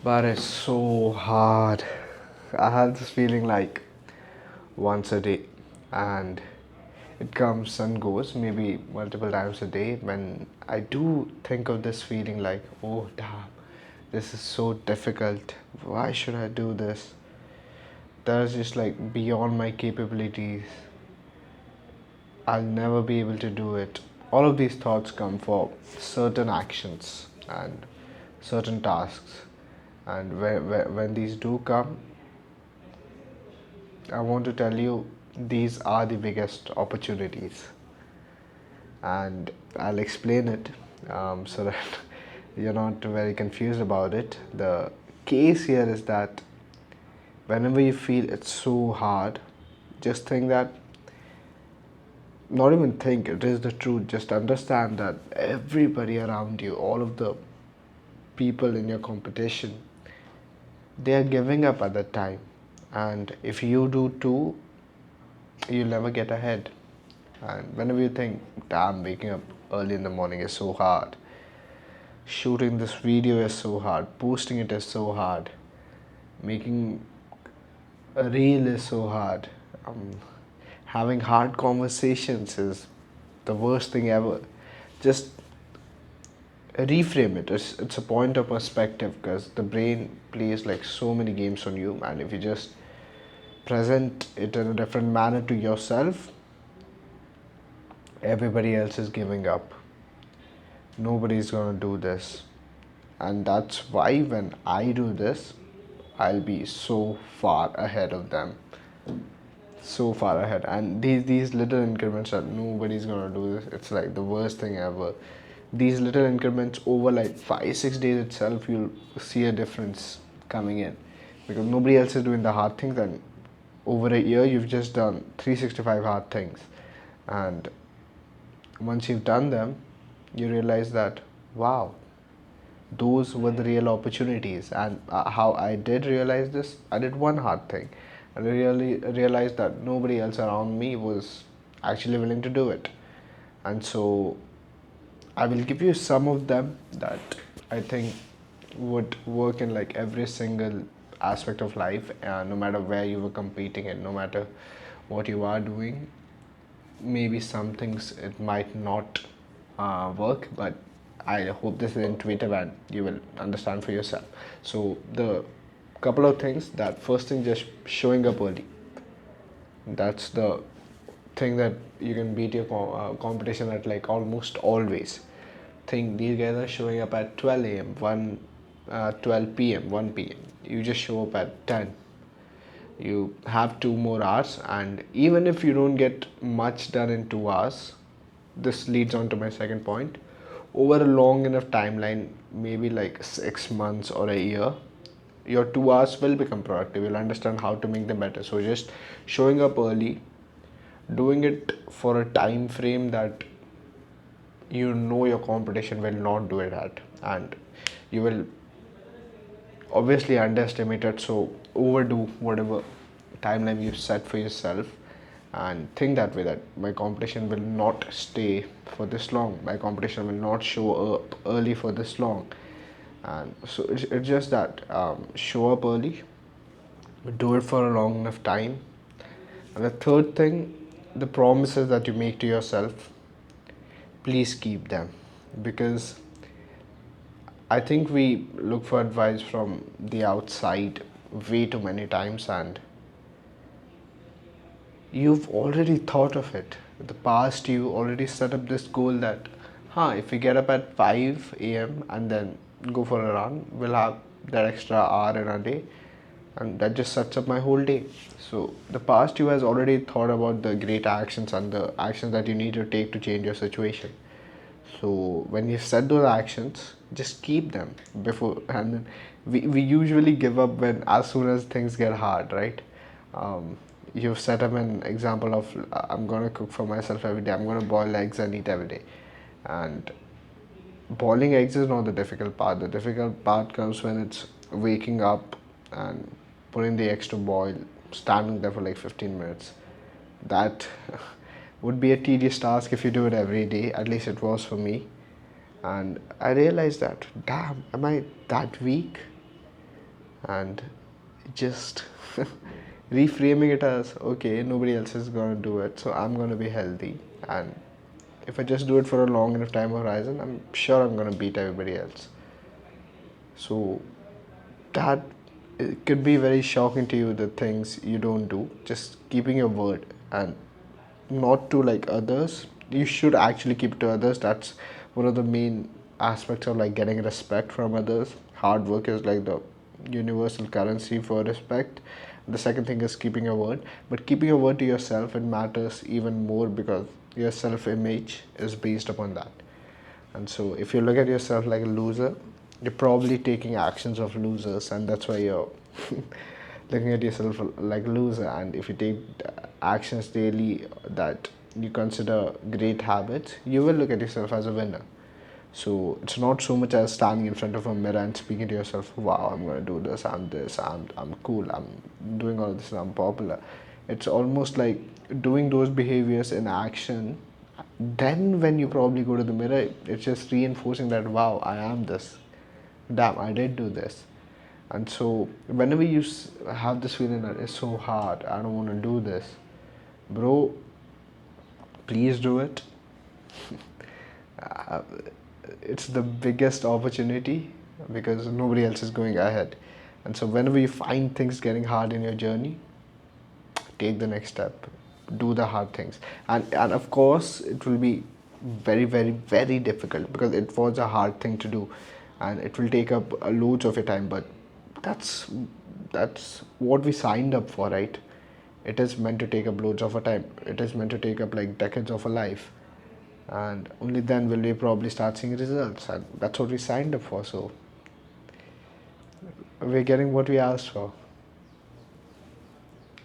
But it's so hard. I have this feeling like once a day, and it comes and goes, maybe multiple times a day. When I do think of this feeling, like, oh damn, this is so difficult. Why should I do this? That's just like beyond my capabilities. I'll never be able to do it. All of these thoughts come for certain actions and certain tasks. And when these do come, I want to tell you these are the biggest opportunities. And I'll explain it so that you're not very confused about it. The case here is that whenever you feel it's so hard, just think that, not even think, it is the truth. Just understand that everybody around you, all of the people in your competition, they are giving up at that time. And if you do too, you'll never get ahead. And whenever you think, damn, waking up early in the morning is so hard, shooting this video is so hard, posting it is so hard, making a reel is so hard, um, having hard conversations is the worst thing ever. Just reframe it. It's a point of perspective, because the brain plays like so many games on you, and if you just present it in a different manner to yourself, everybody else is giving up. Nobody's gonna do this. And that's why when I do this, I'll be so far ahead of them. So far ahead. And these little increments that nobody's gonna do this, it's like the worst thing ever. These little increments over like 5 6 days itself, you'll see a difference coming in, because nobody else is doing the hard things, and over a year you've just done 365 hard things. And once you've done them, you realize that, wow, those were the real opportunities. And how I did realize this, I did one hard thing, and I really realized that nobody else around me was actually willing to do it. And so I will give you some of them that I think would work in like every single aspect of life, no matter where you were competing and no matter what you are doing. Maybe some things it might not work, but I hope this is intuitive and you will understand for yourself. So the couple of things, that first thing, just showing up early. That's the thing that you can beat your competition at like almost always. Think these guys are showing up at 12 a.m., 12 p.m., 1 p.m. You just show up at 10. You have 2 more hours, and even if you don't get much done in 2 hours, this leads on to my second point. Over a long enough timeline, maybe like 6 months or a year, your 2 hours will become productive. You'll understand how to make them better. So just showing up early, doing it for a time frame that you know your competition will not do it at, and you will obviously underestimate it. So overdo whatever timeline you set for yourself, and think that way, that my competition will not stay for this long, my competition will not show up early for this long. And so it's just that, show up early, do it for a long enough time. And the third thing, the promises that you make to yourself, please keep them. Because I think we look for advice from the outside way too many times, and you've already thought of it. In the past, you already set up this goal that, if we get up at 5 a.m. and then go for a run, we'll have that extra hour in a day, and that just sets up my whole day. So the past you has already thought about the great actions and the actions that you need to take to change your situation. So when you set those actions, just keep them before, and then we usually give up when, as soon as things get hard, right? You've set up an example of, I'm gonna cook for myself every day, I'm gonna boil eggs and eat every day. And boiling eggs is not the difficult part. The difficult part comes when it's waking up and putting the eggs to boil, standing there for like 15 minutes. That would be a tedious task if you do it every day. At least it was for me. And I realized that, damn, am I that weak? and just reframing it as, okay, nobody else is going to do it, so I'm going to be healthy. And if I just do it for a long enough time horizon, I'm sure I'm going to beat everybody else. So that, it could be very shocking to you, the things you don't do, just keeping your word. And not to like others, you should actually keep it to others. That's one of the main aspects of like getting respect from others. Hard work is like the universal currency for respect. The second thing is keeping your word, but keeping your word to yourself, it matters even more, because your self image is based upon that. And so if you look at yourself like a loser, you're probably taking actions of losers, and that's why you're looking at yourself like a loser. And if you take actions daily that you consider great habits, you will look at yourself as a winner. So it's not so much as standing in front of a mirror and speaking to yourself, wow, I'm going to do this, I'm cool, I'm doing all this, I'm popular. It's almost like doing those behaviors in action. Then when you probably go to the mirror, it's just reinforcing that, wow, I am this. Damn, I did do this. And so whenever you have this feeling that it's so hard, I don't want to do this, bro, please do it. uh, it's the biggest opportunity, because nobody else is going ahead. And so whenever you find things getting hard in your journey, take the next step, do the hard things. And of course it will be very, very, very difficult, because it was a hard thing to do, and it will take up loads of your time. But that's that's what we signed up for, right? It is meant to take up loads of our time, it is meant to take up like decades of a life, and only then will we probably start seeing results, and that's what we signed up for. So we're getting what we asked for.